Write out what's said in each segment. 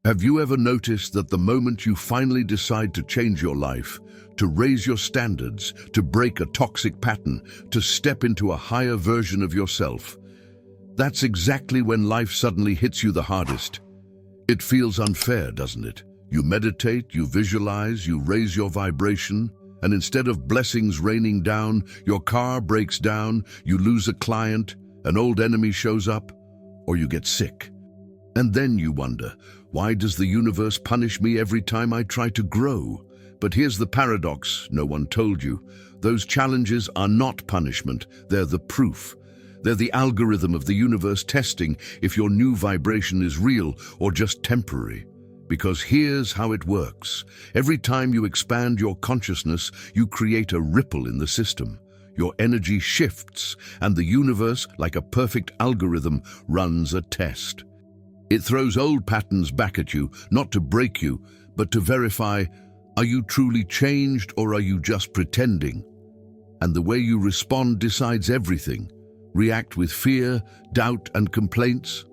Have you ever noticed that the moment you finally decide to change your life, to raise your standards, to break a toxic pattern, to step into a higher version of yourself, that's exactly when life suddenly hits you the hardest? It feels unfair, doesn't it? You meditate, you visualize, you raise your vibration, and instead of blessings raining down, your car breaks down, you lose a client, an old enemy shows up, or you get sick. And then you wonder, why does the universe punish me every time I try to grow? But here's the paradox no one told you. Those challenges are not punishment, they're the proof. They're the algorithm of the universe testing if your new vibration is real or just temporary. Because here's how it works. Every time you expand your consciousness, you create a ripple in the system. Your energy shifts, and the universe, like a perfect algorithm, runs a test. It throws old patterns back at you, not to break you, but to verify, are you truly changed or are you just pretending? And the way you respond decides everything. React with fear, doubt, and complaints?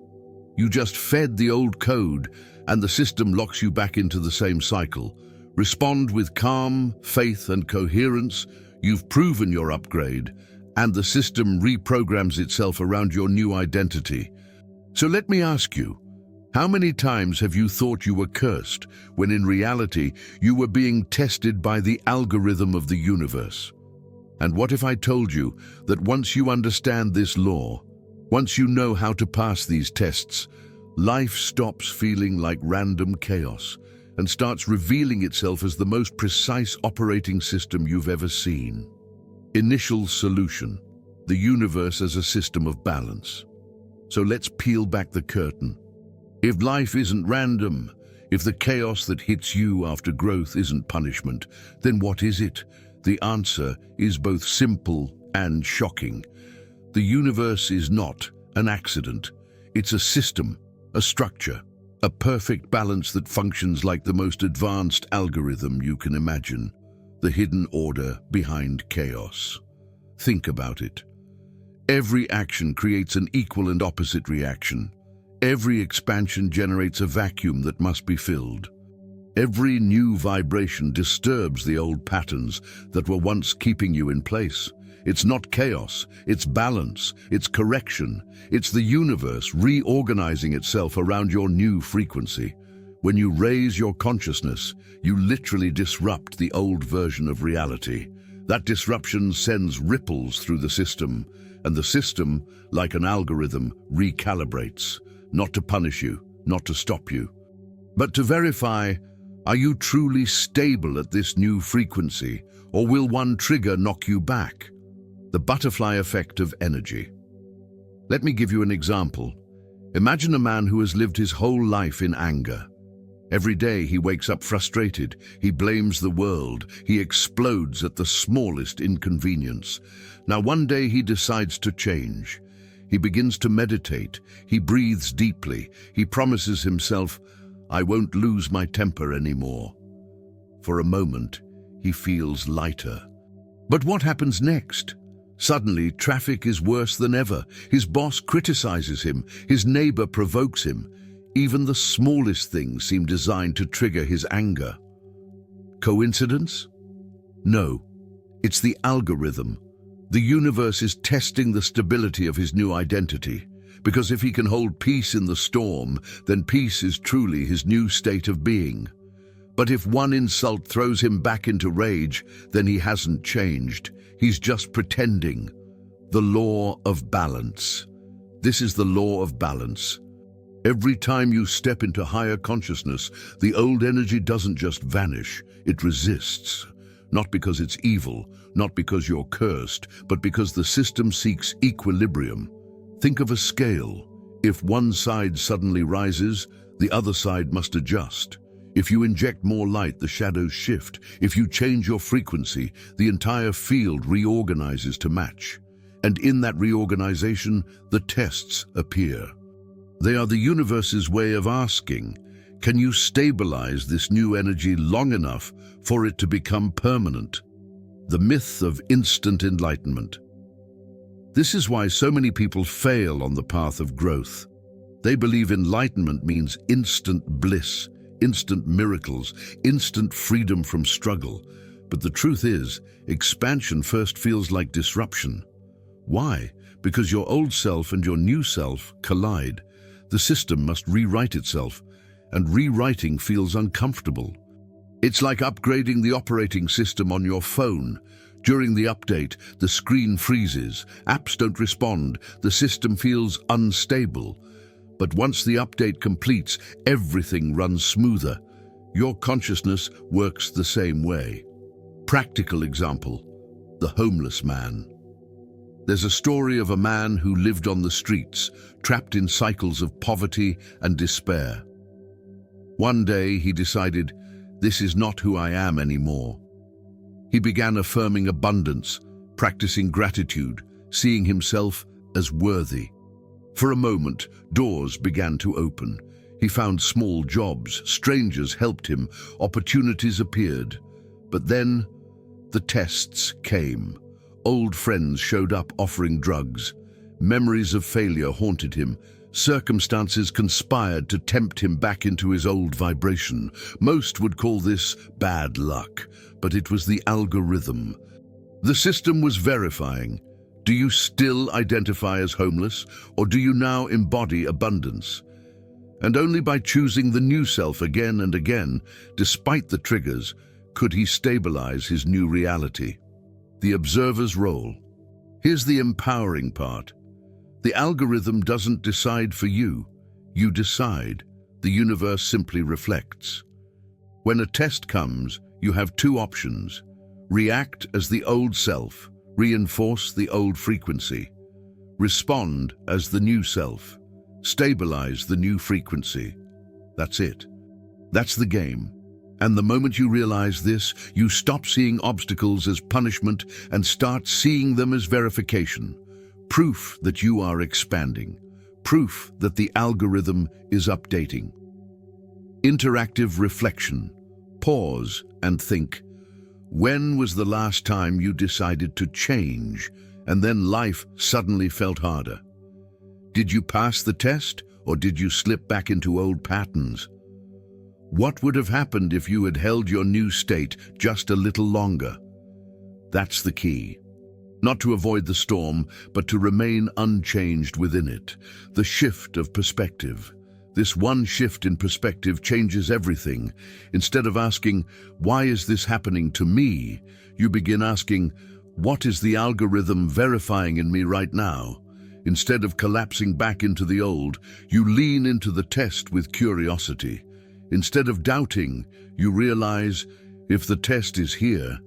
You just fed the old code, and the system locks you back into the same cycle. Respond with calm, faith, and coherence. You've proven your upgrade, and the system reprograms itself around your new identity. So let me ask you, how many times have you thought you were cursed, when in reality you were being tested by the algorithm of the universe? And what if I told you that once you understand this law, once you know how to pass these tests, life stops feeling like random chaos and starts revealing itself as the most precise operating system you've ever seen? Initial solution: the universe as a system of balance. So let's peel back the curtain. If life isn't random, if the chaos that hits you after growth isn't punishment, then what is it? The answer is both simple and shocking. The universe is not an accident. It's a system, a structure, a perfect balance that functions like the most advanced algorithm you can imagine. The hidden order behind chaos. Think about it. Every action creates an equal and opposite reaction. Every expansion generates a vacuum that must be filled. Every new vibration disturbs the old patterns that were once keeping you in place. It's not chaos, it's balance, it's correction. It's the universe reorganizing itself around your new frequency. When you raise your consciousness, you literally disrupt the old version of reality. That disruption sends ripples through the system, and the system, like an algorithm, recalibrates. Not to punish you, not to stop you, but to verify, are you truly stable at this new frequency, or will one trigger knock you back? The butterfly effect of energy. Let me give you an example. Imagine a man who has lived his whole life in anger. Every day he wakes up frustrated, he blames the world, he explodes at the smallest inconvenience. Now one day he decides to change. He begins to meditate, he breathes deeply, he promises himself, I won't lose my temper anymore. For a moment, he feels lighter. But what happens next? Suddenly, traffic is worse than ever. His boss criticizes him, his neighbor provokes him. Even the smallest things seem designed to trigger his anger. Coincidence? No, it's the algorithm. The universe is testing the stability of his new identity, because if he can hold peace in the storm, then peace is truly his new state of being. But if one insult throws him back into rage, then he hasn't changed. He's just pretending. The law of balance. This is the law of balance. Every time you step into higher consciousness, the old energy doesn't just vanish, it resists. Not because it's evil, not because you're cursed, but because the system seeks equilibrium. Think of a scale. If one side suddenly rises, the other side must adjust. If you inject more light, the shadows shift. If you change your frequency, the entire field reorganizes to match. And in that reorganization, the tests appear. They are the universe's way of asking, can you stabilize this new energy long enough for it to become permanent? The myth of instant enlightenment. This is why so many people fail on the path of growth. They believe enlightenment means instant bliss, instant miracles, instant freedom from struggle. But the truth is, expansion first feels like disruption. Why? Because your old self and your new self collide. The system must rewrite itself, and rewriting feels uncomfortable. It's like upgrading the operating system on your phone. During the update, the screen freezes, apps don't respond, the system feels unstable. But once the update completes, everything runs smoother. Your consciousness works the same way. Practical example: the homeless man. There's a story of a man who lived on the streets, trapped in cycles of poverty and despair. One day he decided, "This is not who I am anymore." He began affirming abundance, practicing gratitude, seeing himself as worthy. For a moment, doors began to open. He found small jobs, strangers helped him, opportunities appeared. But then, the tests came. Old friends showed up offering drugs. Memories of failure haunted him. Circumstances conspired to tempt him back into his old vibration. Most would call this bad luck, but it was the algorithm. The system was verifying. Do you still identify as homeless, or do you now embody abundance? And only by choosing the new self again and again, despite the triggers, could he stabilize his new reality. The observer's role. Here's the empowering part. The algorithm doesn't decide for you. You decide. The universe simply reflects. When a test comes, you have two options. React as the old self, reinforce the old frequency. Respond as the new self, stabilize the new frequency. That's it. That's the game. And the moment you realize this, you stop seeing obstacles as punishment and start seeing them as verification. Proof that you are expanding. Proof that the algorithm is updating. Interactive reflection. Pause and think. When was the last time you decided to change, and then life suddenly felt harder? Did you pass the test, or did you slip back into old patterns? What would have happened if you had held your new state just a little longer? That's the key. Not to avoid the storm, but to remain unchanged within it. The shift of perspective. This one shift in perspective changes everything. Instead of asking, "Why is this happening to me?" you begin asking, "What is the algorithm verifying in me right now?" Instead of collapsing back into the old, you lean into the test with curiosity. Instead of doubting, you realize, if the test is here,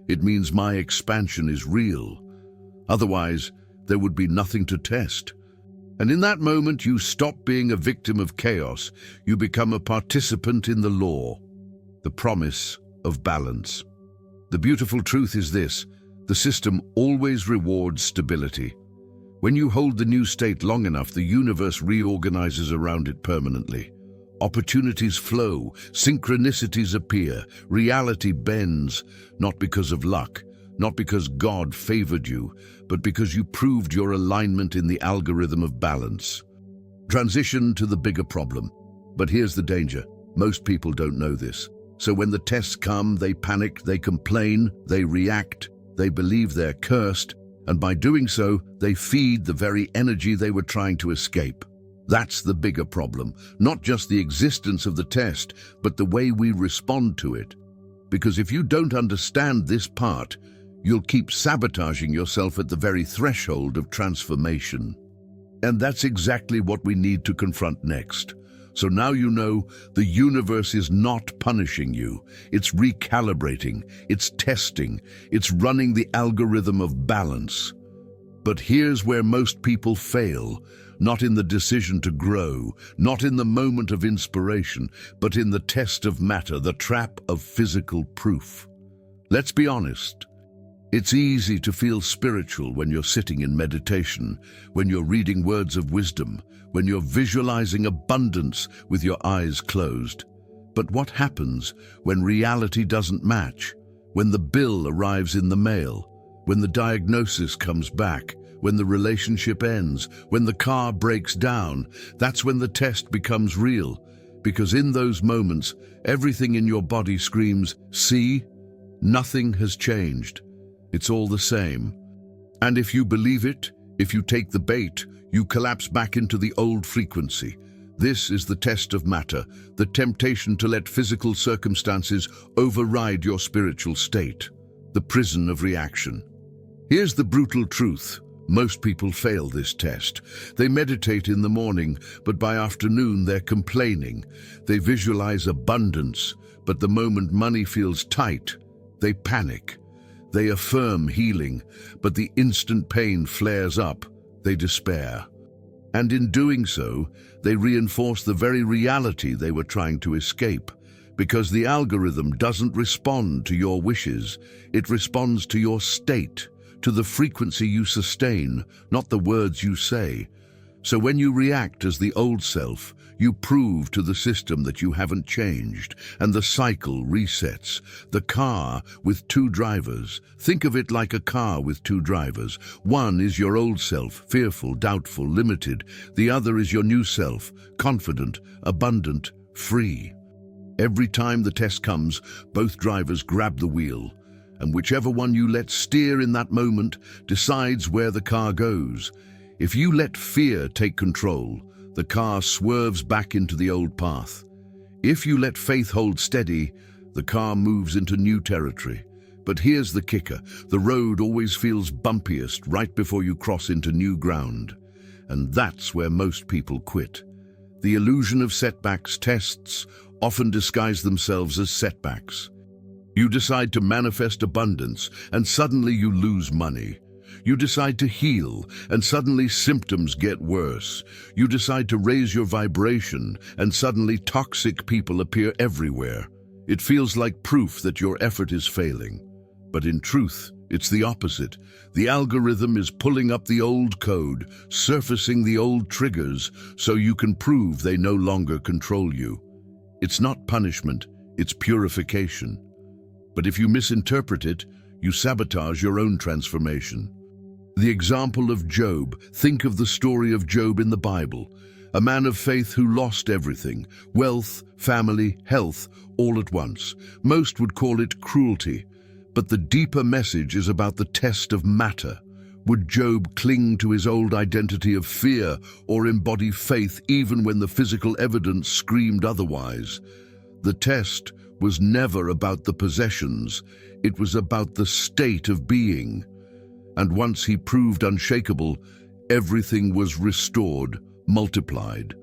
it means my expansion is real. Otherwise, there would be nothing to test. And in that moment, you stop being a victim of chaos. You become a participant in the law, the promise of balance. The beautiful truth is this: the system always rewards stability. When you hold the new state long enough, the universe reorganizes around it permanently. Opportunities flow, synchronicities appear, reality bends, not because of luck, not because God favored you, but because you proved your alignment in the algorithm of balance. Transition to the bigger problem. But here's the danger. Most people don't know this. So when the tests come, they panic, they complain, they react, they believe they're cursed, and by doing so, they feed the very energy they were trying to escape. That's the bigger problem. Not just the existence of the test, but the way we respond to it. Because if you don't understand this part, you'll keep sabotaging yourself at the very threshold of transformation. And that's exactly what we need to confront next. So now you know the universe is not punishing you. It's recalibrating, it's testing, it's running the algorithm of balance. But here's where most people fail. Not in the decision to grow, not in the moment of inspiration, but in the test of matter, the trap of physical proof. Let's be honest. It's easy to feel spiritual when you're sitting in meditation, when you're reading words of wisdom, when you're visualizing abundance with your eyes closed. But what happens when reality doesn't match? When the bill arrives in the mail? When the diagnosis comes back? when the relationship ends, when the car breaks down. That's when the test becomes real. Because in those moments, everything in your body screams, "See, nothing has changed. It's all the same." And if you believe it, if you take the bait, you collapse back into the old frequency. This is the test of matter, the temptation to let physical circumstances override your spiritual state, the prison of reaction. Here's the brutal truth. Most people fail this test. They meditate in the morning, but by afternoon they're complaining. They visualize abundance, but the moment money feels tight, they panic. They affirm healing, but the instant pain flares up, they despair. And in doing so, they reinforce the very reality they were trying to escape. Because the algorithm doesn't respond to your wishes, it responds to your state, to the frequency you sustain, not the words you say. So when you react as the old self, you prove to the system that you haven't changed, and the cycle resets. The car with two drivers. Think of it like a car with two drivers. One is your old self, fearful, doubtful, limited. The other is your new self, confident, abundant, free. Every time the test comes, both drivers grab the wheel, and whichever one you let steer in that moment decides where the car goes. If you let fear take control, the car swerves back into the old path. If you let faith hold steady, the car moves into new territory. But here's the kicker. The road always feels bumpiest right before you cross into new ground. And that's where most people quit. The illusion of setbacks tests often disguise themselves as setbacks. You decide to manifest abundance, and suddenly you lose money. You decide to heal, and suddenly symptoms get worse. You decide to raise your vibration, and suddenly toxic people appear everywhere. It feels like proof that your effort is failing. But in truth, it's the opposite. The algorithm is pulling up the old code, surfacing the old triggers, so you can prove they no longer control you. It's not punishment, it's purification. But if you misinterpret it, you sabotage your own transformation. The example of Job. Think of the story of Job in the Bible. A man of faith who lost everything, wealth, family, health, all at once. Most would call it cruelty. But the deeper message is about the test of matter. Would Job cling to his old identity of fear or embody faith even when the physical evidence screamed otherwise? The test was never about the possessions. It was about the state of being. And once he proved unshakable, everything was restored, multiplied.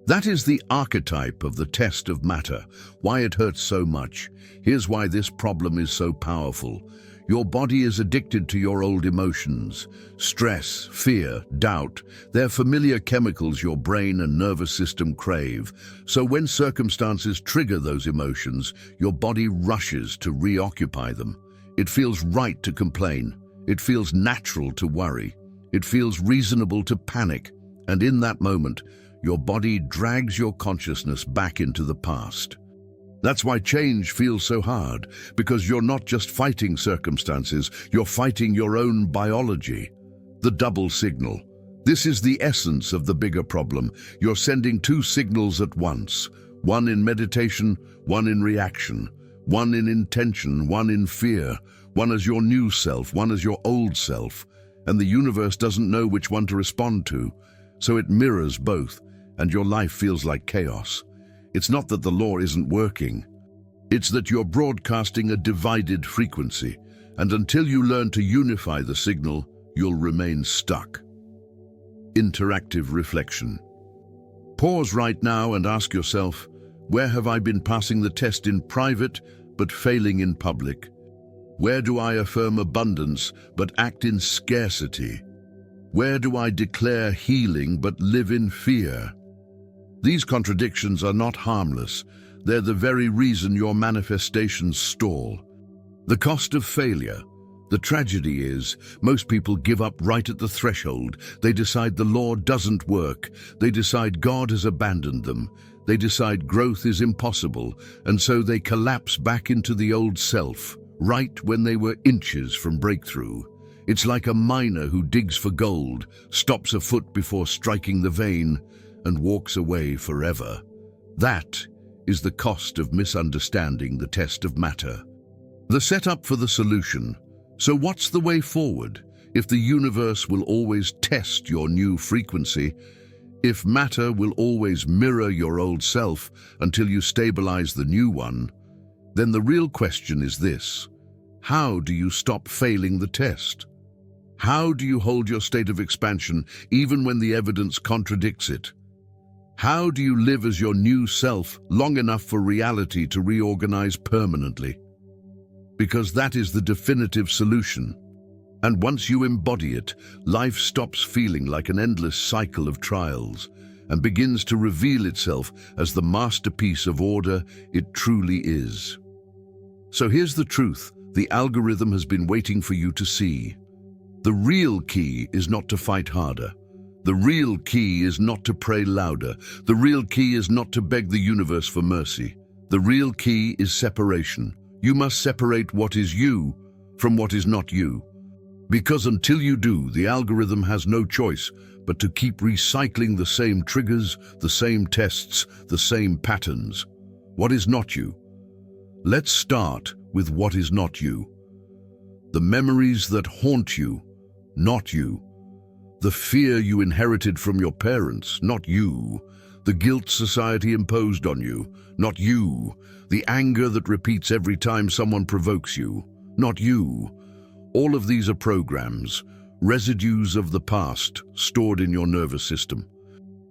That is the archetype of the test of matter, why it hurts so much. Here's why this problem is so powerful. Your body is addicted to your old emotions. Stress, fear, doubt, they're familiar chemicals your brain and nervous system crave. So when circumstances trigger those emotions, your body rushes to reoccupy them. It feels right to complain. It feels natural to worry. It feels reasonable to panic. And in that moment, your body drags your consciousness back into the past. That's why change feels so hard, because you're not just fighting circumstances, you're fighting your own biology. The double signal. This is the essence of the bigger problem. You're sending two signals at once, one in meditation, one in reaction, one in intention, one in fear, one as your new self, one as your old self. And the universe doesn't know which one to respond to, so it mirrors both, and your life feels like chaos. It's not that the law isn't working. It's that you're broadcasting a divided frequency, and until you learn to unify the signal, you'll remain stuck. Interactive reflection. Pause right now and ask yourself, where have I been passing the test in private but failing in public? Where do I affirm abundance but act in scarcity? Where do I declare healing but live in fear? These contradictions are not harmless. They're the very reason your manifestations stall. The cost of failure. The tragedy is, most people give up right at the threshold. They decide the law doesn't work. They decide God has abandoned them. They decide growth is impossible, and so they collapse back into the old self, right when they were inches from breakthrough. It's like a miner who digs for gold, stops a foot before striking the vein, and walks away forever. That is the cost of misunderstanding the test of matter. The setup for the solution. So what's the way forward? If the universe will always test your new frequency, if matter will always mirror your old self until you stabilize the new one, then the real question is this: how do you stop failing the test? How do you hold your state of expansion even when the evidence contradicts it? How do you live as your new self long enough for reality to reorganize permanently? Because that is the definitive solution. And once you embody it, life stops feeling like an endless cycle of trials and begins to reveal itself as the masterpiece of order it truly is. So here's the truth the algorithm has been waiting for you to see. The real key is not to fight harder. The real key is not to pray louder. The real key is not to beg the universe for mercy. The real key is separation. You must separate what is you from what is not you. Because until you do, the algorithm has no choice but to keep recycling the same triggers, the same tests, the same patterns. What is not you? Let's start with what is not you. The memories that haunt you, not you. The fear you inherited from your parents, not you. The guilt society imposed on you, not you. The anger that repeats every time someone provokes you, not you. All of these are programs, residues of the past stored in your nervous system.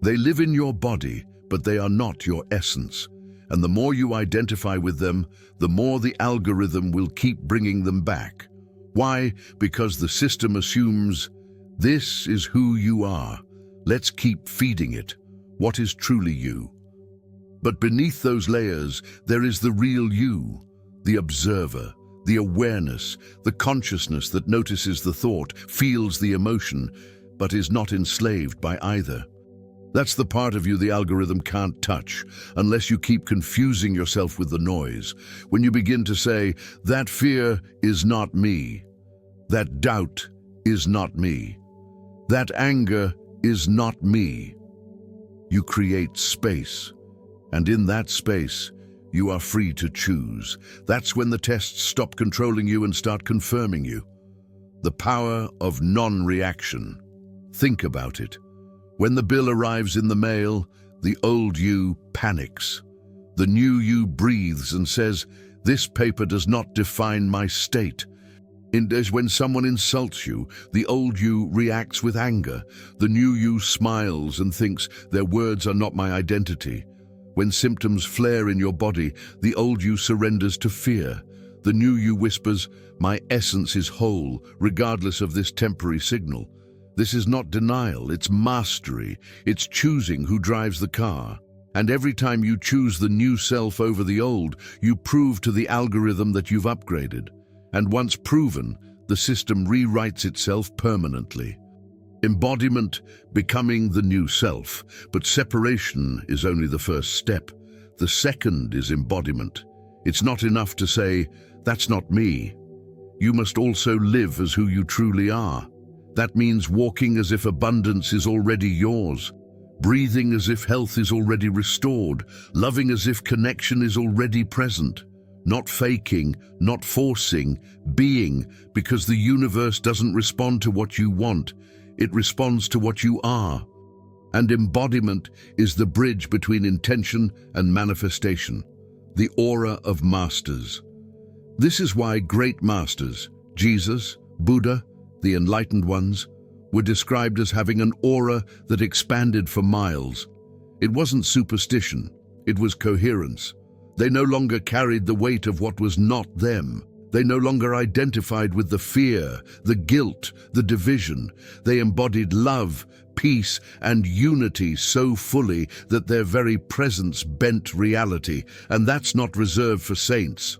They live in your body, but they are not your essence. And the more you identify with them, the more the algorithm will keep bringing them back. Why? Because the system assumes this is who you are. Let's keep feeding it what is truly you. But beneath those layers, there is the real you, the observer, the awareness, the consciousness that notices the thought, feels the emotion, but is not enslaved by either. That's the part of you the algorithm can't touch unless you keep confusing yourself with the noise. When you begin to say, that fear is not me, that doubt is not me, that anger is not me, you create space. And in that space, you are free to choose. That's when the tests stop controlling you and start confirming you. The power of non-reaction. Think about it. When the bill arrives in the mail, the old you panics. The new you breathes and says, this paper does not define my state. As when someone insults you, the old you reacts with anger. The new you smiles and thinks, their words are not my identity. When symptoms flare in your body, the old you surrenders to fear. The new you whispers, my essence is whole, regardless of this temporary signal. This is not denial, it's mastery. It's choosing who drives the car. And every time you choose the new self over the old, you prove to the algorithm that you've upgraded. And once proven, the system rewrites itself permanently. Embodiment, becoming the new self, but separation is only the first step. The second is embodiment. It's not enough to say, that's not me. You must also live as who you truly are. That means walking as if abundance is already yours, breathing as if health is already restored, loving as if connection is already present. Not faking, not forcing, being, because the universe doesn't respond to what you want. It responds to what you are. And embodiment is the bridge between intention and manifestation, the aura of masters. This is why great masters, Jesus, Buddha, the enlightened ones, were described as having an aura that expanded for miles. It wasn't superstition, it was coherence. They no longer carried the weight of what was not them. They no longer identified with the fear, the guilt, the division. They embodied love, peace, and unity so fully that their very presence bent reality, and that's not reserved for saints.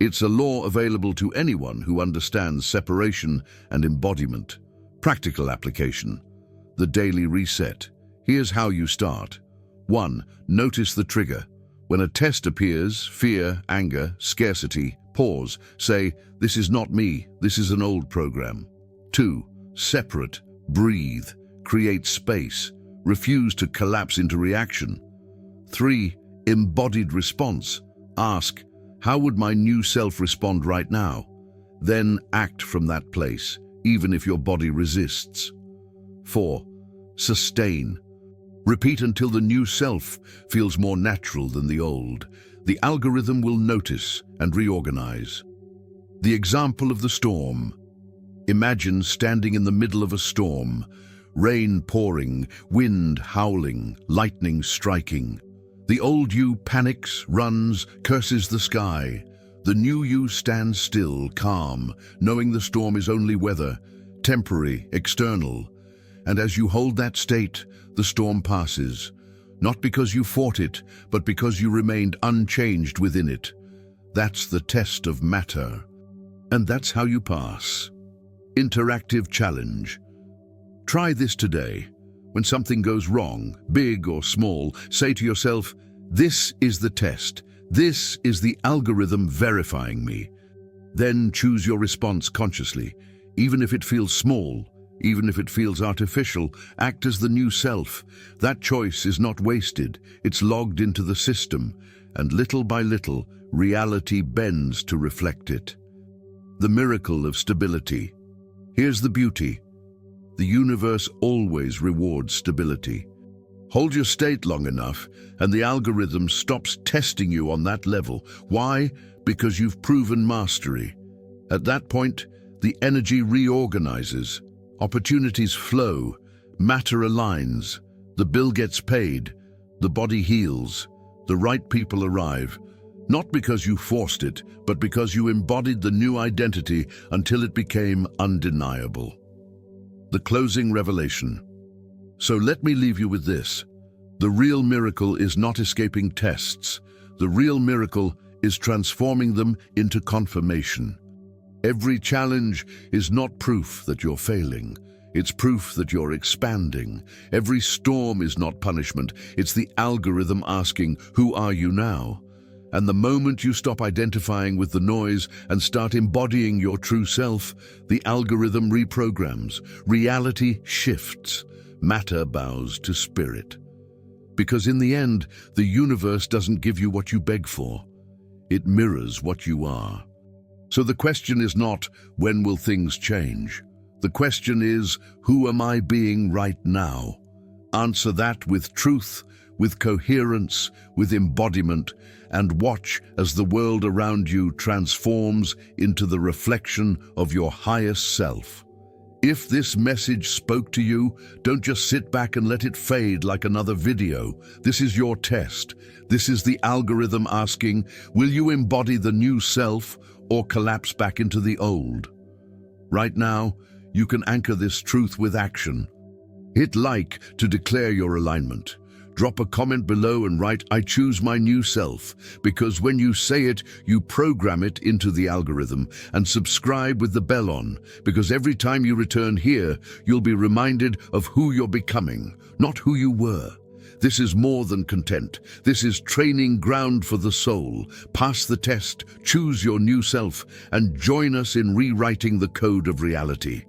It's a law available to anyone who understands separation and embodiment. Practical application. The daily reset. Here's how you start. 1. Notice the trigger. When a test appears, fear, anger, scarcity, pause. Say, this is not me, this is an old program. 2. Separate. Breathe. Create space. Refuse to collapse into reaction. 3. Embodied response. Ask, how would my new self respond right now? Then act from that place, even if your body resists. 4. Sustain. Repeat until the new self feels more natural than the old. The algorithm will notice and reorganize. The example of the storm. Imagine standing in the middle of a storm, rain pouring, wind howling, lightning striking. The old you panics, runs, curses the sky. The new you stands still, calm, knowing the storm is only weather, temporary, external. And as you hold that state, the storm passes. Not because you fought it, but because you remained unchanged within it. That's the test of matter. And that's how you pass. Interactive challenge. Try this today. When something goes wrong, big or small, say to yourself, this is the test. This is the algorithm verifying me. Then choose your response consciously. Even if it feels small, even if it feels artificial, act as the new self. That choice is not wasted. It's logged into the system, and little by little, reality bends to reflect it. The miracle of stability. Here's the beauty. The universe always rewards stability. Hold your state long enough, and the algorithm stops testing you on that level. Why? Because you've proven mastery. At that point, the energy reorganizes. Opportunities flow, matter aligns, the bill gets paid, the body heals, the right people arrive. Not because you forced it, but because you embodied the new identity until it became undeniable. The closing revelation. So let me leave you with this. The real miracle is not escaping tests. The real miracle is transforming them into confirmation. Every challenge is not proof that you're failing. It's proof that you're expanding. Every storm is not punishment. It's the algorithm asking, who are you now? And the moment you stop identifying with the noise and start embodying your true self, the algorithm reprograms, reality shifts, matter bows to spirit. Because in the end, the universe doesn't give you what you beg for. It mirrors what you are. So the question is not, when will things change? The question is, who am I being right now? Answer that with truth, with coherence, with embodiment, and watch as the world around you transforms into the reflection of your highest self. If this message spoke to you, don't just sit back and let it fade like another video. This is your test. This is the algorithm asking, will you embody the new self or collapse back into the old? Right now, you can anchor this truth with action. Hit like to declare your alignment. Drop a comment below and write, I choose my new self, because when you say it, you program it into the algorithm. And subscribe with the bell on, because every time you return here, you'll be reminded of who you're becoming, not who you were. This is more than content. This is training ground for the soul. Pass the test, choose your new self, and join us in rewriting the code of reality.